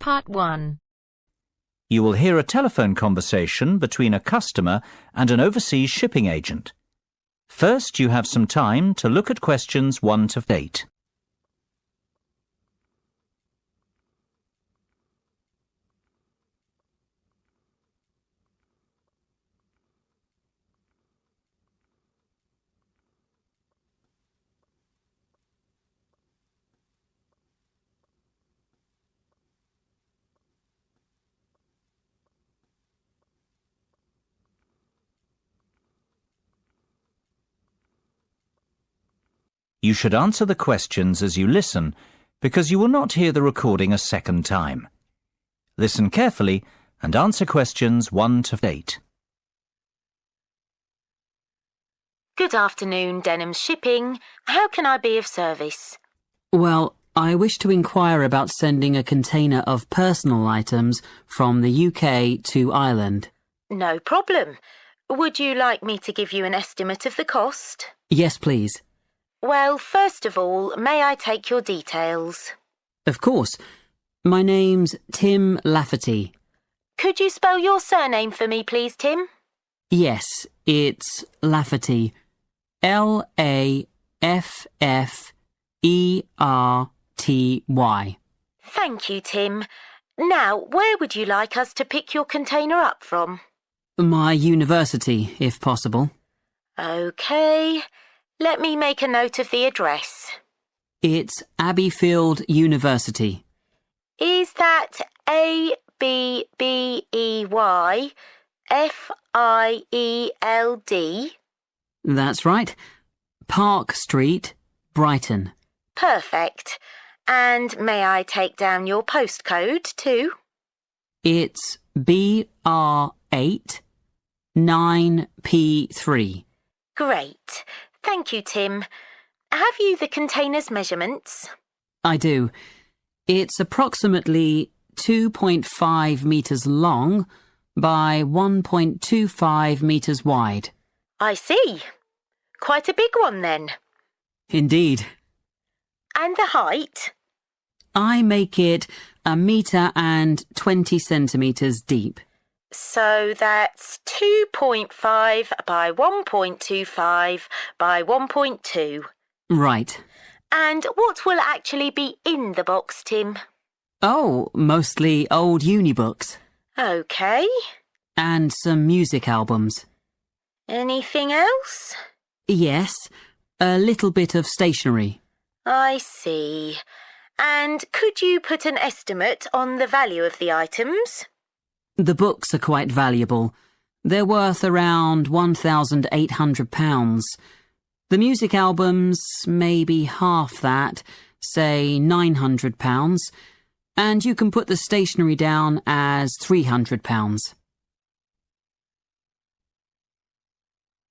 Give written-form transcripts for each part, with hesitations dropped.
Part 1. You will hear a telephone conversation between a customer and an overseas shipping agent. First, you have some time to look at questions 1 to 8. You should answer the questions as you listen, because you will not hear the recording a second time. Listen carefully and answer questions 1 to 8. Good afternoon, Denham's Shipping. How can I be of service? Well, I wish to inquire about sending a container of personal items from the UK to Ireland. No problem. Would you like me to give you an estimate of the cost? Yes, please. Well, first of all, may I take your details? Of course. My name's Tim Lafferty. Could you spell your surname for me, please, Tim? Yes, it's Lafferty. Lafferty. Thank you, Tim. Now, where would you like us to pick your container up from? My university, if possible. OK. Let me make a note of the address. It's Abbeyfield University. Is that Abbeyfield? That's right. Park Street, Brighton. Perfect. And may I take down your postcode too? It's BR8 9P3. Great. Thank you, Tim. Have you the container's measurements? I do. It's approximately 2.5 metres long by 1.25 metres wide. I see. Quite a big one then. Indeed. And the height? I make it 1.20 metres deep. So that's 2.5 by 1.25 by 1.2. Right. And what will actually be in the box, Tim? Oh, mostly old uni books. OK. And some music albums. Anything else? Yes, a little bit of stationery. I see. And could you put an estimate on the value of the items? The books are quite valuable. They're worth around £1,800. The music albums, maybe half that, say £900. And you can put the stationery down as £300.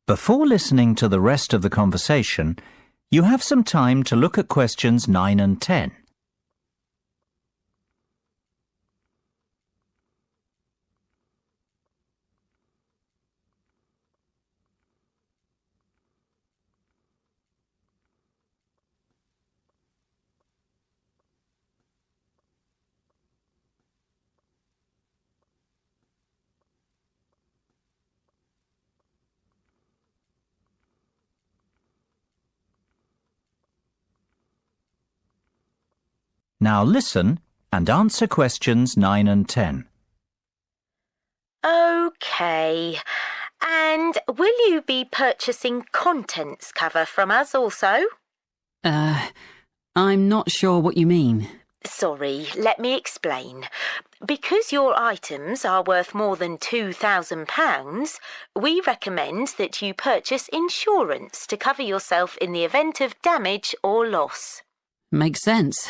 Before listening to the rest of the conversation, you have some time to look at questions 9 and 10. Now listen and answer questions 9 and 10. OK. And will you be purchasing contents cover from us also? I'm not sure what you mean. Sorry, let me explain. Because your items are worth more than £2,000, we recommend that you purchase insurance to cover yourself in the event of damage or loss. Makes sense.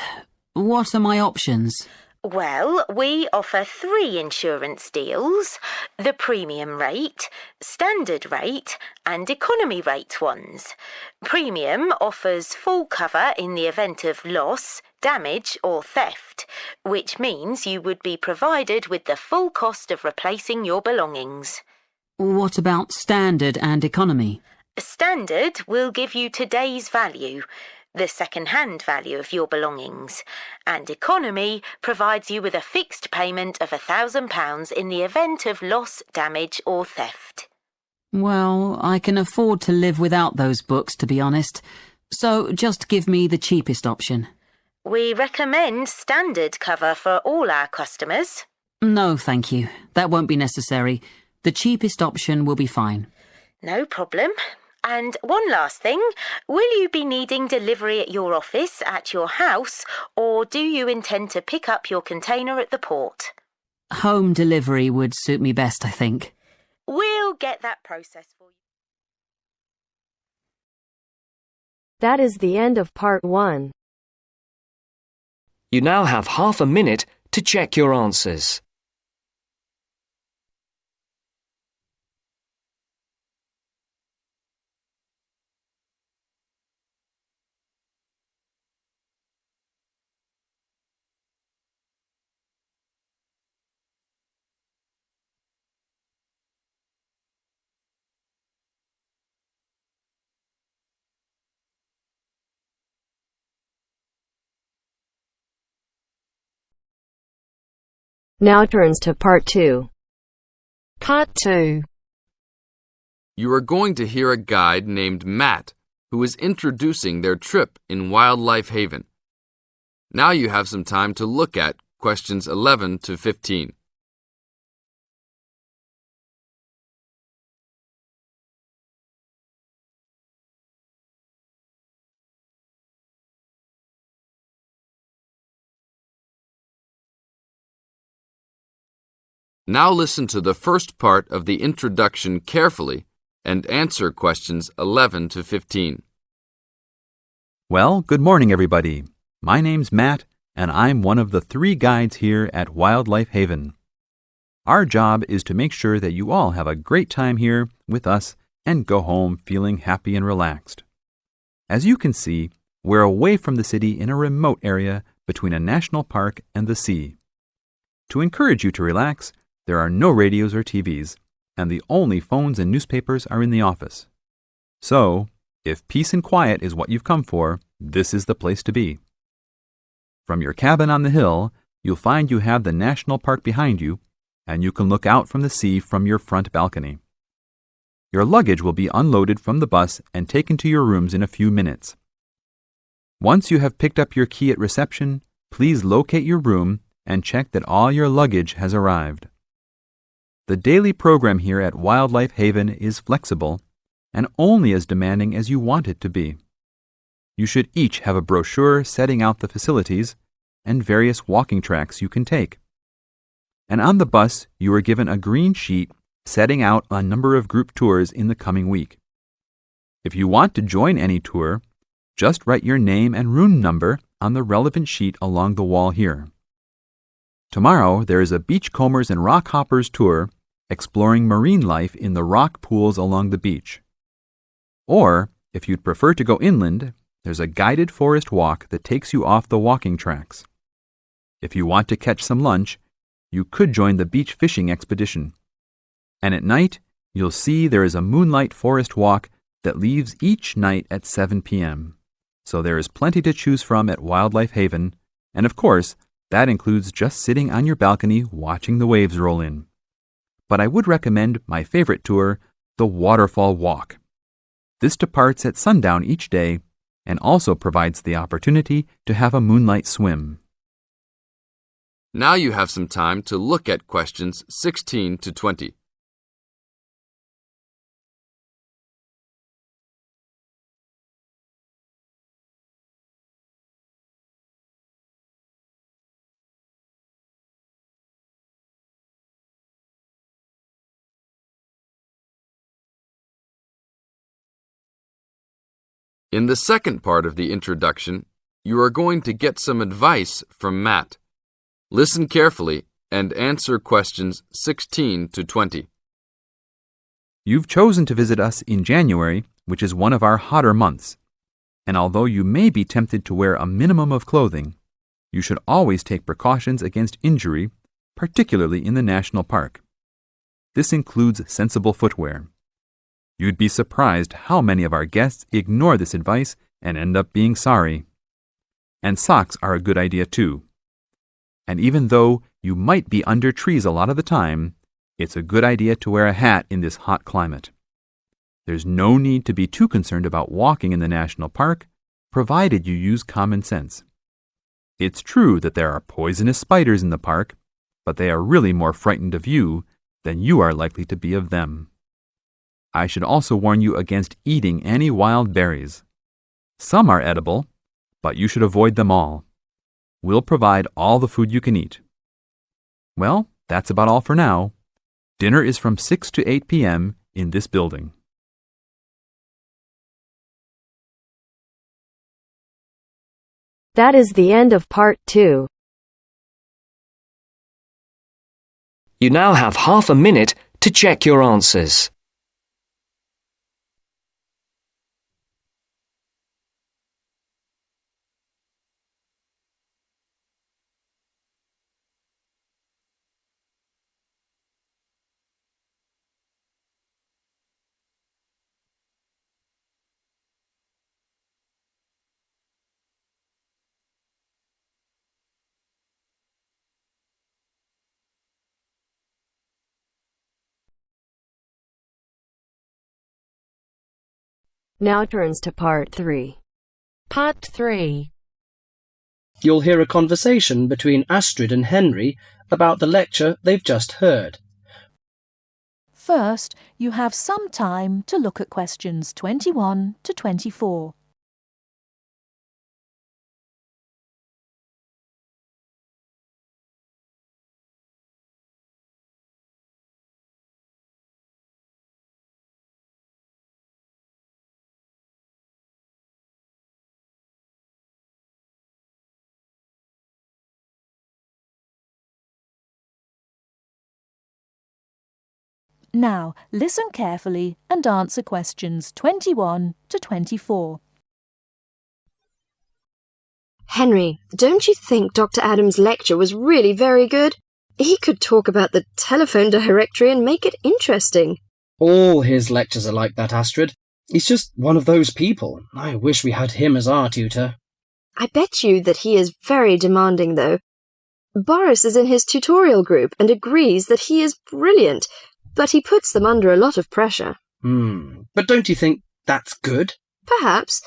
What are my options? Well, we offer 3 insurance deals: the premium rate, standard rate and economy rate ones. Premium offers full cover in the event of loss, damage or theft, which means you would be provided with the full cost of replacing your belongings. What about standard and economy? Standard will give you today's value. the second-hand value of your belongings, and economy provides you with a fixed payment of £1,000 in the event of loss, damage or theft. Well, I can afford to live without those books, to be honest, so just give me the cheapest option. We recommend standard cover for all our customers. No, thank you. That won't be necessary. The cheapest option will be fine. No problem. And one last thing, will you be needing delivery at your office, at your house, or do you intend to pick up your container at the port? Home delivery would suit me best, I think. We'll get that process for you. That is the end of part 1. You now have half a minute to check your answers. Now turns to part 2. Part 2. You are going to hear a guide named Matt who is introducing their trip in Wildlife Haven. Now you have some time to look at questions 11 to 15. Now listen to the first part of the introduction carefully and answer questions 11 to 15. Well, good morning, everybody. My name's Matt, and I'm one of the 3 guides here at Wildlife Haven. Our job is to make sure that you all have a great time here with us and go home feeling happy and relaxed. As you can see, we're away from the city in a remote area between a national park and the sea. To encourage you to relax, there are no radios or TVs, and the only phones and newspapers are in the office. So, if peace and quiet is what you've come for, this is the place to be. From your cabin on the hill, you'll find you have the national park behind you, and you can look out from the sea from your front balcony. Your luggage will be unloaded from the bus and taken to your rooms in a few minutes. Once you have picked up your key at reception, please locate your room and check that all your luggage has arrived. The daily program here at Wildlife Haven is flexible and only as demanding as you want it to be. You should each have a brochure setting out the facilities and various walking tracks you can take. And on the bus, you are given a green sheet setting out a number of group tours in the coming week. If you want to join any tour, just write your name and room number on the relevant sheet along the wall here. Tomorrow, there is a Beachcombers and Rock Hoppers tour exploring marine life in the rock pools along the beach. Or, if you'd prefer to go inland, there's a guided forest walk that takes you off the walking tracks. If you want to catch some lunch, you could join the beach fishing expedition. And at night, you'll see there is a moonlight forest walk that leaves each night at 7 p.m. So there is plenty to choose from at Wildlife Haven, and of course, that includes just sitting on your balcony watching the waves roll in. But I would recommend my favorite tour, the Waterfall Walk. This departs at sundown each day and also provides the opportunity to have a moonlight swim. Now you have some time to look at questions 16 to 20. In the second part of the introduction, you are going to get some advice from Matt. Listen carefully and answer questions 16 to 20. You've chosen to visit us in January, which is one of our hotter months. And although you may be tempted to wear a minimum of clothing, you should always take precautions against injury, particularly in the national park. This includes sensible footwear. You'd be surprised how many of our guests ignore this advice and end up being sorry. And socks are a good idea too. And even though you might be under trees a lot of the time, it's a good idea to wear a hat in this hot climate. There's no need to be too concerned about walking in the national park, provided you use common sense. It's true that there are poisonous spiders in the park, but they are really more frightened of you than you are likely to be of them. I should also warn you against eating any wild berries. Some are edible, but you should avoid them all. We'll provide all the food you can eat. Well, that's about all for now. Dinner is from 6 to 8 p.m. in this building. That is the end of part 2. You now have half a minute to check your answers. Now turns to part 3. Part 3. You'll hear a conversation between Astrid and Henry about the lecture they've just heard. First, you have some time to look at questions 21 to 24. Now, listen carefully and answer questions 21 to 24. Henry, don't you think Dr. Adams' lecture was really very good? He could talk about the telephone directory and make it interesting. All his lectures are like that, Astrid. He's just one of those people. I wish we had him as our tutor. I bet you that he is very demanding, though. Boris is in his tutorial group and agrees that he is brilliant, but he puts them under a lot of pressure. But don't you think that's good? Perhaps.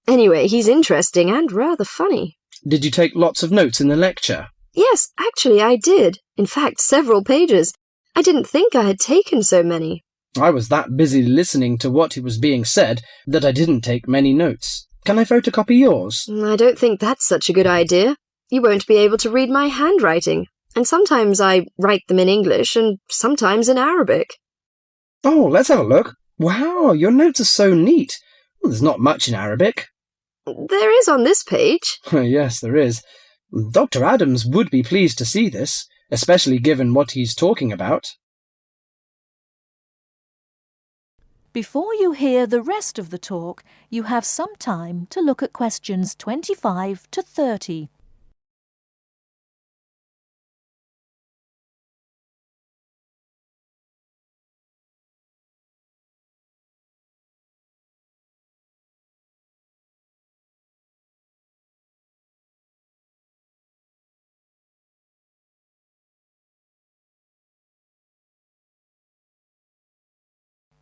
Anyway, he's interesting and rather funny. Did you take lots of notes in the lecture? Yes, actually I did. In fact, several pages. I didn't think I had taken so many. I was that busy listening to what was being said that I didn't take many notes. Can I photocopy yours? I don't think that's such a good idea. You won't be able to read my handwriting. And sometimes I write them in English and sometimes in Arabic. Oh, let's have a look. Wow, your notes are so neat. Well, there's not much in Arabic. There is on this page. Yes, there is. Dr. Adams would be pleased to see this, especially given what he's talking about. Before you hear the rest of the talk, you have some time to look at questions 25 to 30.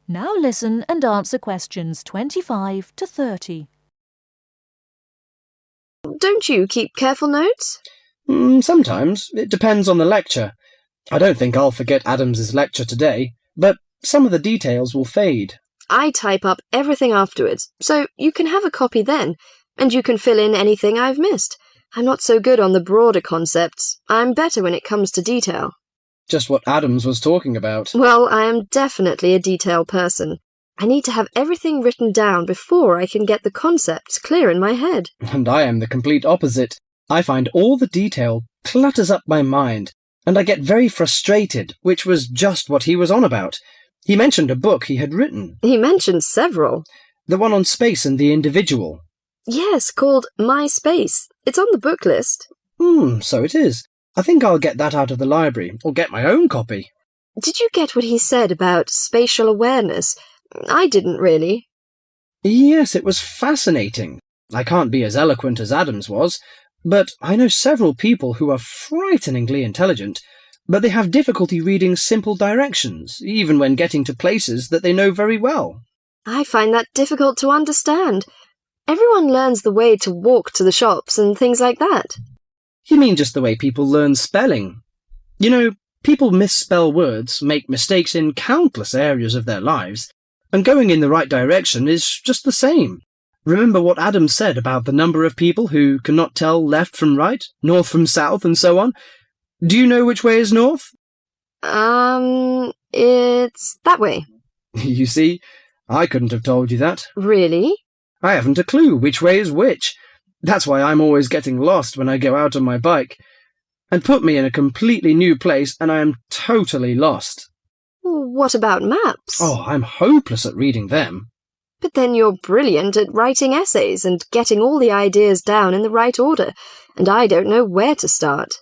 Now listen and answer questions 25 to 30. Don't you keep careful notes? Sometimes. It depends on the lecture. I don't think I'll forget Adams's lecture today, but some of the details will fade. I type up everything afterwards, so you can have a copy then, and you can fill in anything I've missed. I'm not so good on the broader concepts. I'm better when it comes to detail. Just what Adams was talking about. Well, I am definitely a detail person. I need to have everything written down before I can get the concepts clear in my head. And I am the complete opposite. I find all the detail clutters up my mind, and I get very frustrated, which was just what he was on about. He mentioned a book he had written. He mentioned several. The one on space and the individual. Yes, called My Space. It's on the book list. So it is. I think I'll get that out of the library, or get my own copy. Did you get what he said about spatial awareness? I didn't really. Yes, it was fascinating. I can't be as eloquent as Adams was, but I know several people who are frighteningly intelligent, but they have difficulty reading simple directions, even when getting to places that they know very well. I find that difficult to understand. Everyone learns the way to walk to the shops and things like that. You mean just the way people learn spelling? You know, people misspell words, make mistakes in countless areas of their lives, and going in the right direction is just the same. Remember what Adam said about the number of people who cannot tell left from right, north from south, and so on? Do you know which way is north? It's that way. You see, I couldn't have told you that. Really? I haven't a clue which way is which. That's why I'm always getting lost when I go out on my bike. And put me in a completely new place and I am totally lost. What about maps? Oh, I'm hopeless at reading them. But then you're brilliant at writing essays and getting all the ideas down in the right order, and I don't know where to start.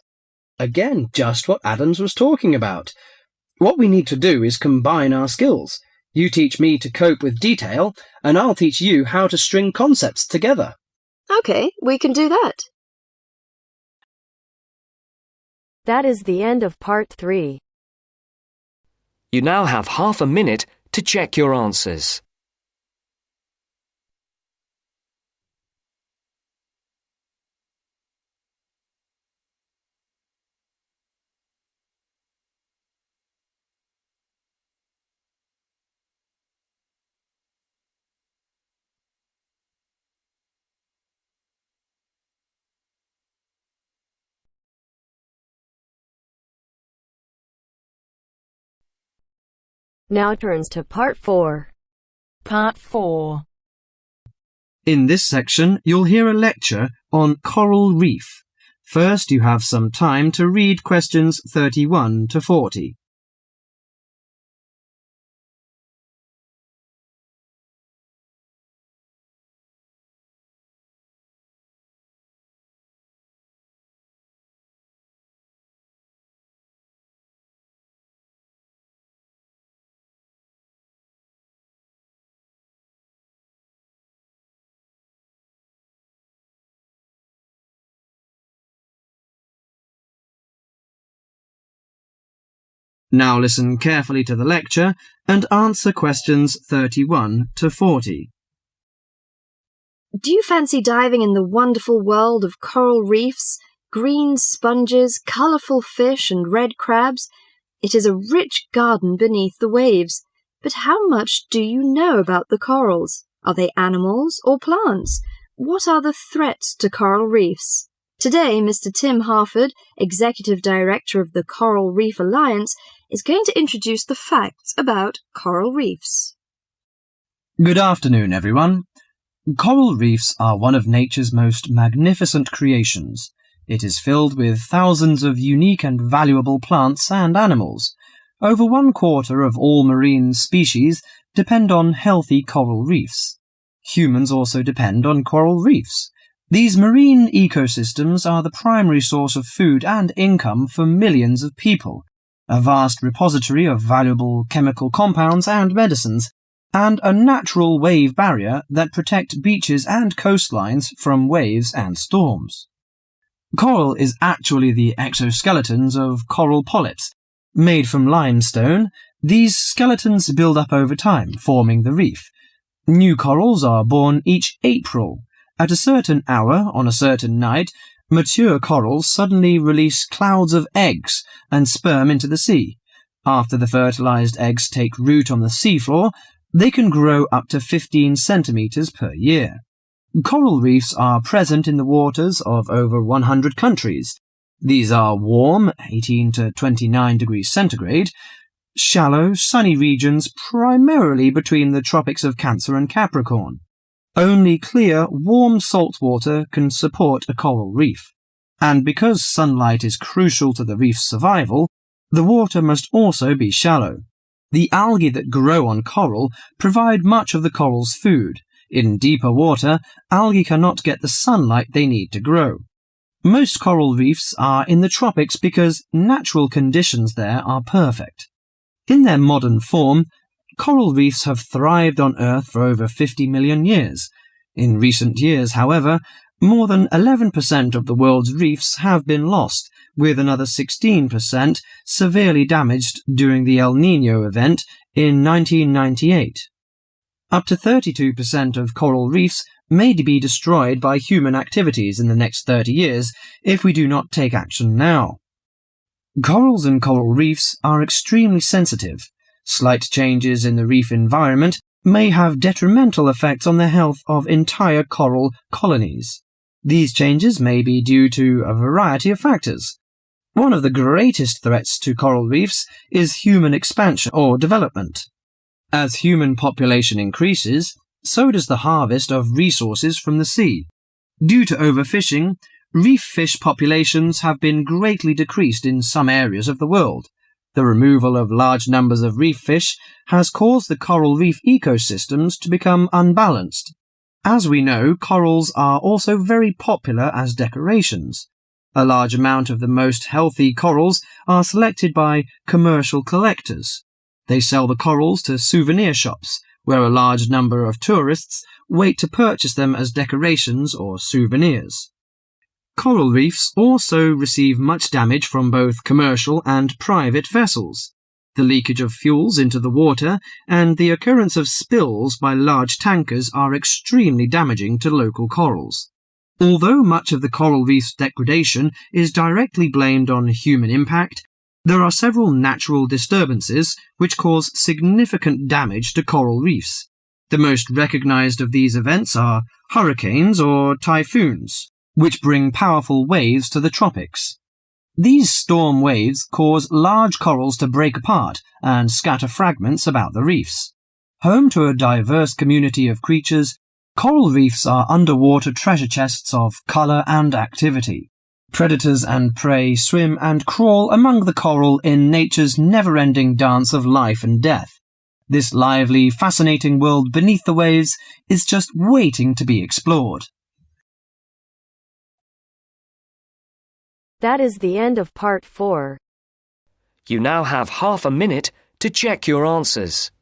Again, just what Adams was talking about. What we need to do is combine our skills. You teach me to cope with detail, and I'll teach you how to string concepts together. Okay, we can do that. That is the end of part 3. You now have half a minute to check your answers. Now turns to part 4. Part 4. In this section, you'll hear a lecture on coral reef. First, you have some time to read questions 31 to 40. Now listen carefully to the lecture and answer questions 31 to 40. Do you fancy diving in the wonderful world of coral reefs, green sponges, colourful fish and red crabs? It is a rich garden beneath the waves. But how much do you know about the corals? Are they animals or plants? What are the threats to coral reefs? Today, Mr. Tim Harford, Executive Director of the Coral Reef Alliance, is going to introduce the facts about coral reefs. Good afternoon, everyone. Coral reefs are one of nature's most magnificent creations. It is filled with thousands of unique and valuable plants and animals. Over 1/4 of all marine species depend on healthy coral reefs. Humans also depend on coral reefs. These marine ecosystems are the primary source of food and income for millions of people, a vast repository of valuable chemical compounds and medicines, and a natural wave barrier that protect beaches and coastlines from waves and storms. Coral is actually the exoskeletons of coral polyps. Made from limestone, these skeletons build up over time, forming the reef. New corals are born each April. At a certain hour, on a certain night, mature corals suddenly release clouds of eggs and sperm into the sea. After the fertilized eggs take root on the seafloor, they can grow up to 15 centimeters per year. Coral reefs are present in the waters of over 100 countries. These are warm, 18 to 29 degrees centigrade, shallow, sunny regions primarily between the tropics of Cancer and Capricorn. Only clear, warm salt water can support a coral reef. And because sunlight is crucial to the reef's survival, the water must also be shallow. The algae that grow on coral provide much of the coral's food. In deeper water, algae cannot get the sunlight they need to grow. Most coral reefs are in the tropics because natural conditions there are perfect. In their modern form, coral reefs have thrived on Earth for over 50 million years. In recent years, however, more than 11% of the world's reefs have been lost, with another 16% severely damaged during the El Niño event in 1998. Up to 32% of coral reefs may be destroyed by human activities in the next 30 years if we do not take action now. Corals and coral reefs are extremely sensitive. Slight changes in the reef environment may have detrimental effects on the health of entire coral colonies. These changes may be due to a variety of factors. One of the greatest threats to coral reefs is human expansion or development. As human population increases, so does the harvest of resources from the sea. Due to overfishing, reef fish populations have been greatly decreased in some areas of the world. The removal of large numbers of reef fish has caused the coral reef ecosystems to become unbalanced. As we know, corals are also very popular as decorations. A large amount of the most healthy corals are selected by commercial collectors. They sell the corals to souvenir shops, where a large number of tourists wait to purchase them as decorations or souvenirs. Coral reefs also receive much damage from both commercial and private vessels. The leakage of fuels into the water and the occurrence of spills by large tankers are extremely damaging to local corals. Although much of the coral reef's degradation is directly blamed on human impact, there are several natural disturbances which cause significant damage to coral reefs. The most recognized of these events are hurricanes or typhoons, which bring powerful waves to the tropics. These storm waves cause large corals to break apart and scatter fragments about the reefs. Home to a diverse community of creatures, coral reefs are underwater treasure chests of colour and activity. Predators and prey swim and crawl among the coral in nature's never-ending dance of life and death. This lively, fascinating world beneath the waves is just waiting to be explored. That is the end of part 4. You now have half a minute to check your answers.